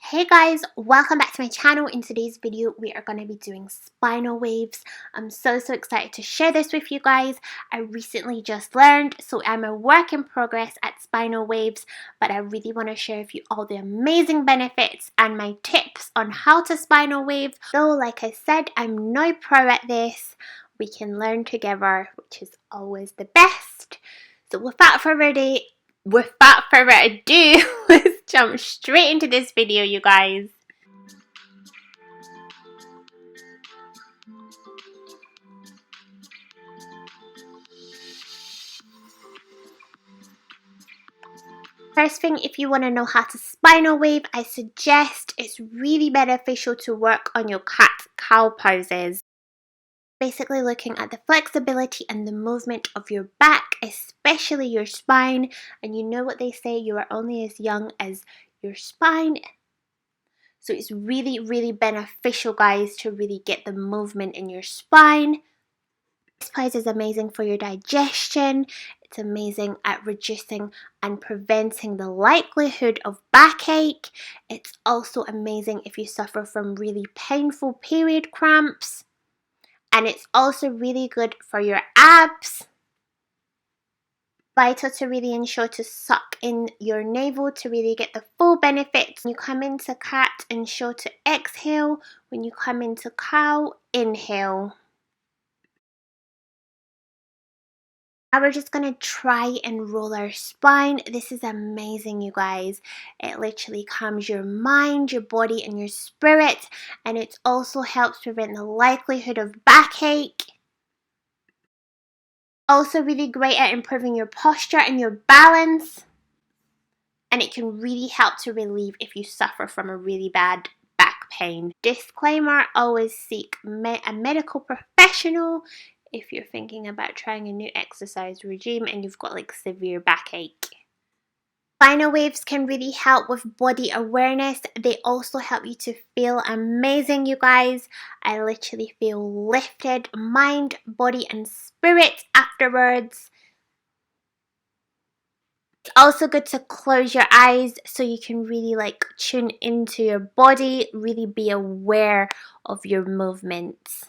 Hey guys, welcome back to my channel. In today's video we are going to be doing spinal waves. I'm so excited to share this with you guys. I recently just learned, so I'm a work in progress at spinal waves, but I really want to share with you all the amazing benefits and my tips on how to spinal wave. So like I said, I'm no pro at this. We can learn together, which is always the best. So without further ado, let's jump straight into this video, you guys. First thing, if you want to know how to spinal wave, I suggest it's really beneficial to work on your cat-cow poses. Basically looking at the flexibility and the movement of your back, especially your spine. And you know what they say, you are only as young as your spine. So it's really beneficial, guys, to really get the movement in your spine. This pose is amazing for your digestion. It's amazing at reducing and preventing the likelihood of backache. It's also amazing if you suffer from really painful period cramps. And it's also really good for your abs. Vital to really ensure to suck in your navel to really get the full benefits. When you come into cat, ensure to exhale. When you come into cow, inhale. Now we're just going to try and roll our spine. This is amazing, you guys. It literally calms your mind, your body, and your spirit. And it also helps prevent the likelihood of backache. Also really great at improving your posture and your balance. And it can really help to relieve if you suffer from a really bad back pain. Disclaimer, always seek a medical professional if you're thinking about trying a new exercise regime and you've got like severe backache. Spinal waves can really help with body awareness. They also help you to feel amazing, you guys. I literally feel lifted, mind, body, and spirit afterwards. It's also good to close your eyes so you can really like tune into your body, really be aware of your movements.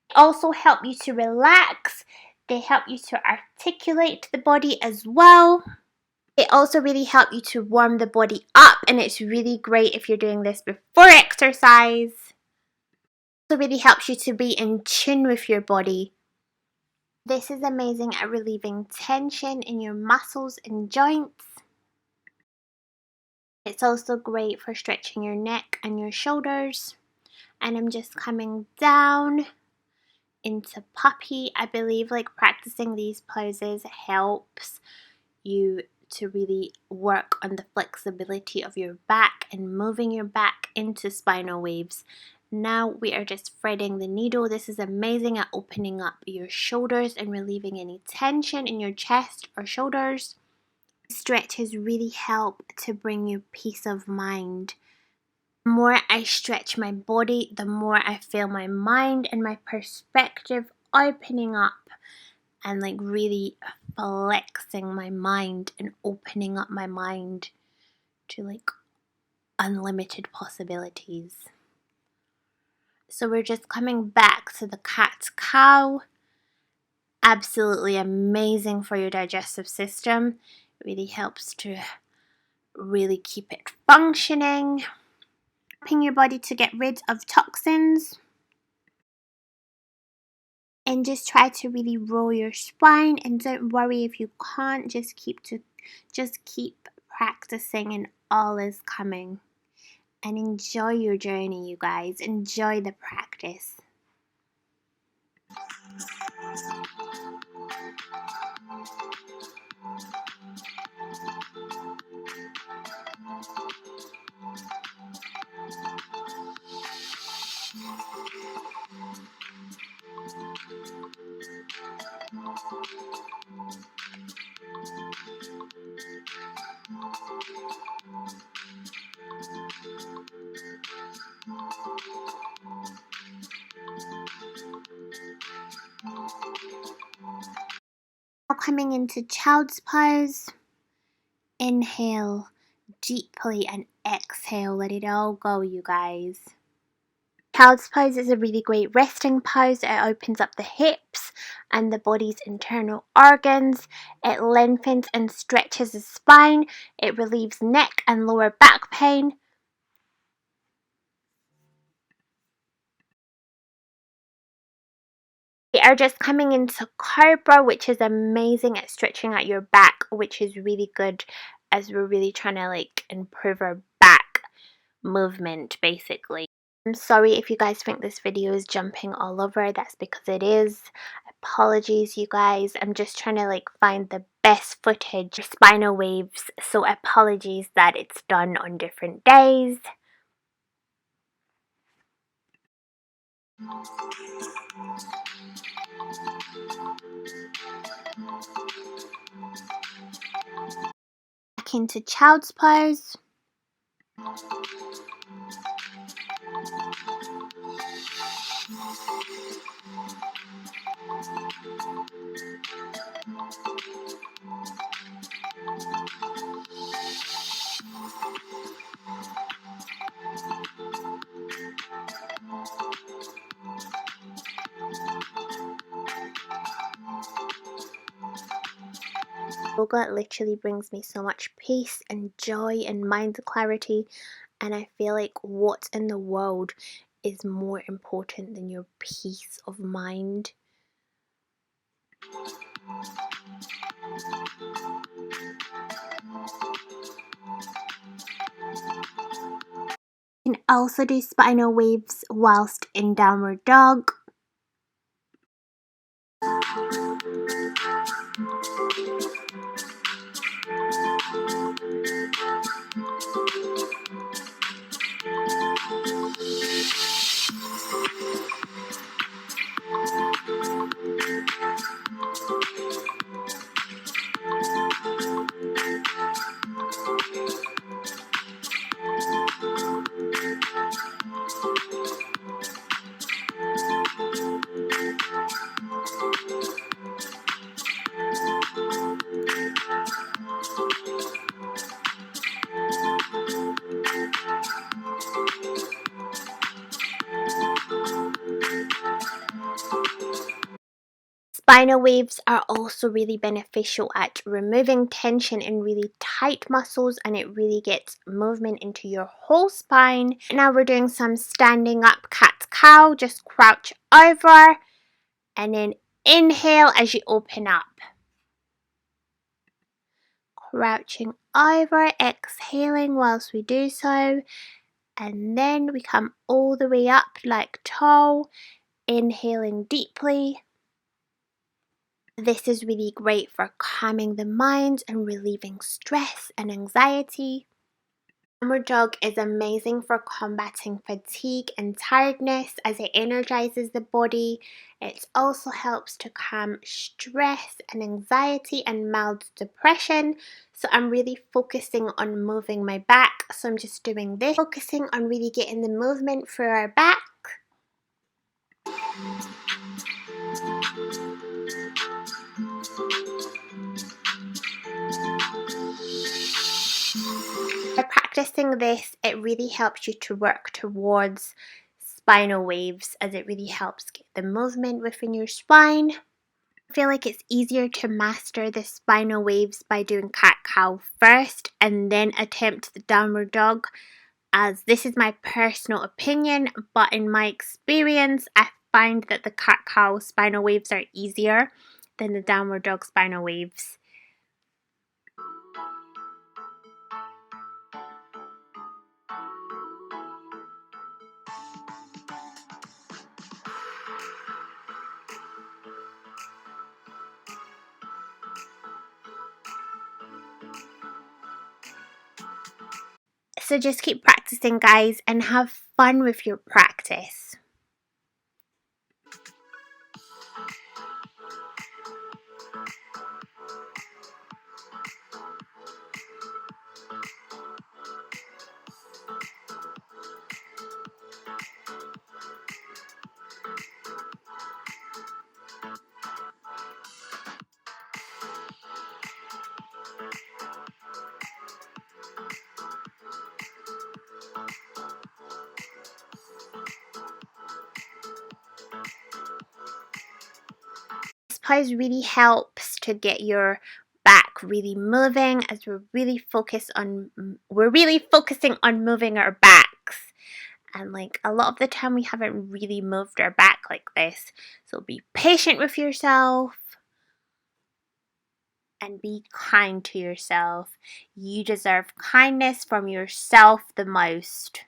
They also help you to relax. They help you to articulate the body as well. They also really help you to warm the body up, and it's really great if you're doing this before exercise. It also really helps you to be in tune with your body. This is amazing at relieving tension in your muscles and joints. It's also great for stretching your neck and your shoulders. And I'm just coming down into puppy. I believe like practicing these poses helps you to really work on the flexibility of your back and moving your back into spinal waves. Now we are just threading the needle. This is amazing at opening up your shoulders and relieving any tension in your chest or shoulders. Stretches really help to bring you peace of mind. The more I stretch my body, the more I feel my mind and my perspective opening up and like really flexing my mind and opening up my mind to like unlimited possibilities. So we're just coming back to the cat-cow. Absolutely amazing for your digestive system. It really helps to really keep it functioning. Helping your body to get rid of toxins. And just try to really roll your spine, and don't worry if you can't, just keep practicing and all is coming. And enjoy your journey, you guys. Enjoy the practice. Now coming into child's pose. Inhale, deeply and exhale. Let it all go, you guys. Child's pose is a really great resting pose. It opens up the hips and the body's internal organs. It lengthens and stretches the spine. It relieves neck and lower back pain. We are just coming into Cobra, which is amazing at stretching out your back, which is really good as we're really trying to like improve our back movement basically. I'm sorry if you guys think this video is jumping all over, that's because it is. Apologies you guys, I'm just trying to like find the best footage for spinal waves, so apologies that it's done on different days. Back into child's pose. Yoga literally brings me so much peace and joy and mind clarity, and I feel like what in the world is more important than your peace of mind? You can also do spinal waves whilst in downward dog. Spinal waves are also really beneficial at removing tension in really tight muscles, and it really gets movement into your whole spine. Now we're doing some standing up cat-cow. Just crouch over and then inhale as you open up. Crouching over, exhaling whilst we do so, and then we come all the way up like toe, inhaling deeply. This is really great for calming the mind and relieving stress and anxiety. Downward dog is amazing for combating fatigue and tiredness as it energizes the body. It also helps to calm stress and anxiety and mild depression. So I'm really focusing on moving my back. So I'm just doing this, focusing on really getting the movement through our back. By practicing this, it really helps you to work towards spinal waves, as it really helps get the movement within your spine. I feel like it's easier to master the spinal waves by doing cat-cow first and then attempt the downward dog, as this is my personal opinion, but in my experience I find that the cat-cow spinal waves are easier than the downward dog spinal waves. So just keep practicing, guys, and have fun with your practice. pose really helps to get your back really moving, as we're really focusing on moving our backs. And like a lot of the time we haven't really moved our back like this. So be patient with yourself and be kind to yourself. You deserve kindness from yourself the most.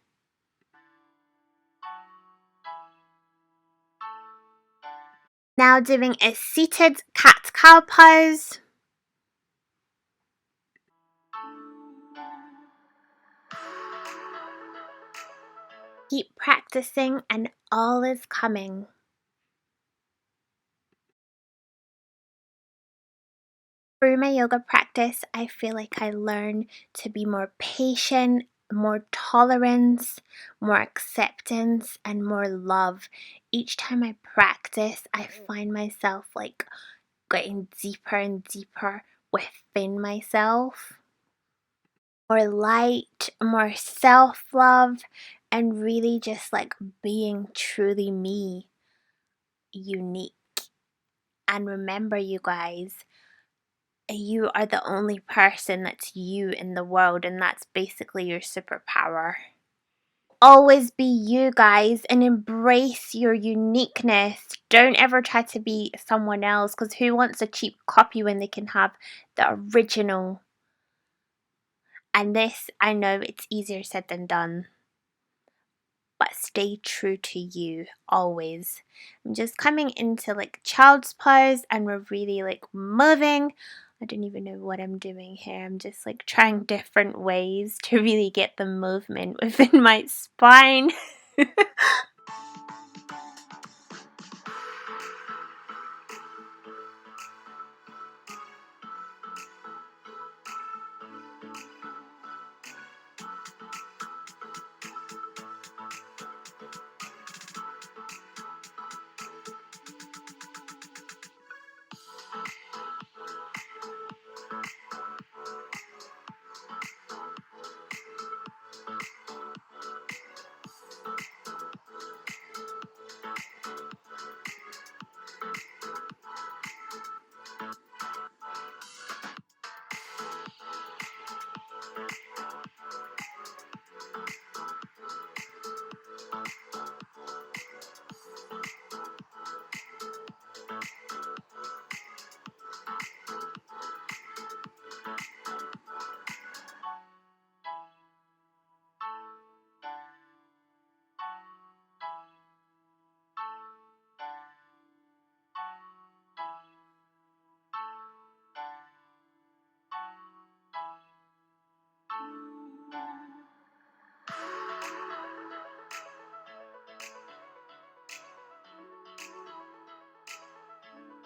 Now doing a seated cat-cow pose. Keep practicing and all is coming. Through my yoga practice, I feel like I learn to be more patient, more tolerance, more acceptance, and more love. Each time I practice, I find myself like getting deeper and deeper within myself. More light, more self-love, and really just like being truly me, unique. And remember, you guys, you are the only person that's you in the world, and that's basically your superpower. Always be you, guys, and embrace your uniqueness. Don't ever try to be someone else, because who wants a cheap copy when they can have the original? And this, I know it's easier said than done, but stay true to you always. I'm just coming into like child's pose, and we're really like moving. I don't even know what I'm doing here. I'm just like trying different ways to really get the movement within my spine.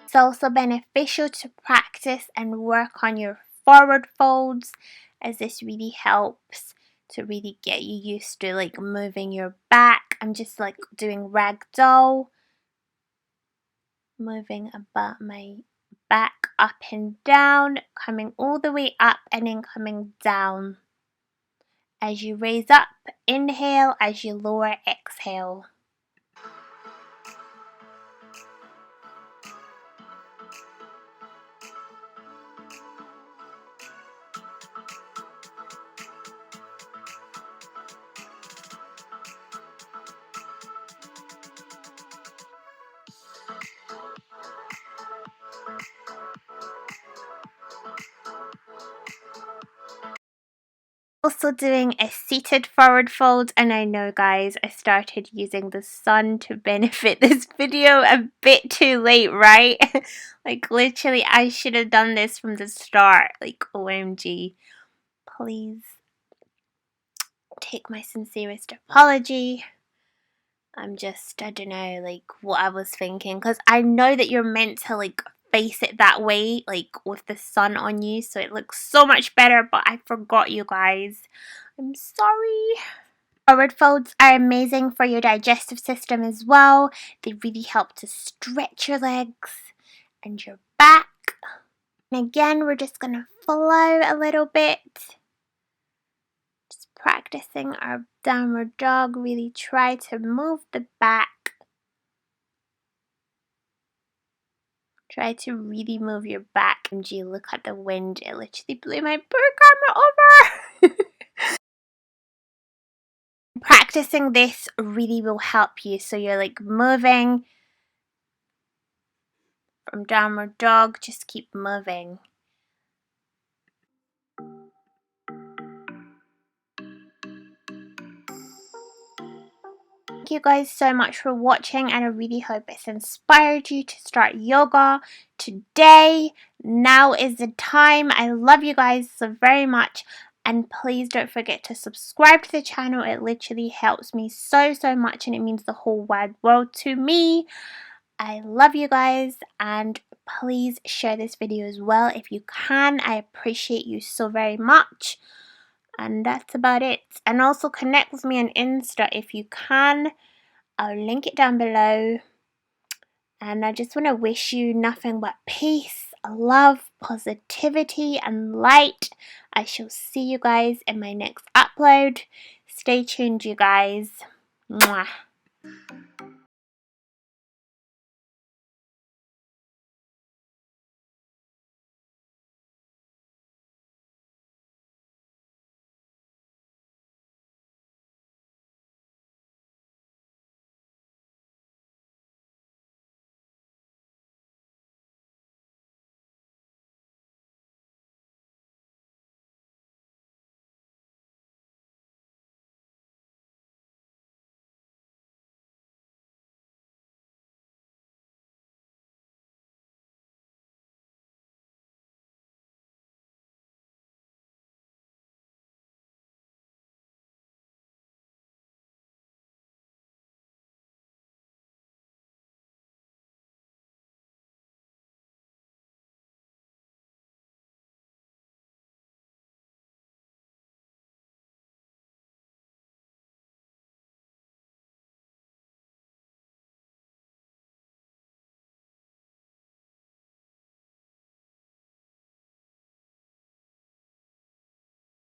It's also beneficial to practice and work on your forward folds, as this really helps to really get you used to like moving your back. I'm just like doing ragdoll, moving about my back up and down, coming all the way up and then coming down. As you raise up, inhale. As you lower, exhale. Also doing a seated forward fold, and I know guys, I started using the sun to benefit this video a bit too late, right? Like literally I should have done this from the start, like OMG. Please take my sincerest apology. I don't know like what I was thinking, because I know that you're meant to like face it that way, like with the sun on you, so it looks so much better, but I forgot, you guys. I'm sorry. Forward folds are amazing for your digestive system as well. They really help to stretch your legs and your back. And again, we're just gonna flow a little bit. Just practicing our downward dog. Really try to move the back. Try to really move your back. Gee, look at the wind. It literally blew my poor camera over. Practicing this really will help you. So you're like moving from downward dog. Just keep moving. Thank you guys so much for watching, and I really hope it's inspired you to start yoga today. Now is the time. I love you guys so very much, and please don't forget to subscribe to the channel. It literally helps me so much, and it means the whole wide world to me. I love you guys, and please share this video as well if you can. I appreciate you so very much. And that's about it. And also connect with me on Insta if you can. I'll link it down below. And I just want to wish you nothing but peace, love, positivity, and light. I shall see you guys in my next upload. Stay tuned, you guys. Mwah.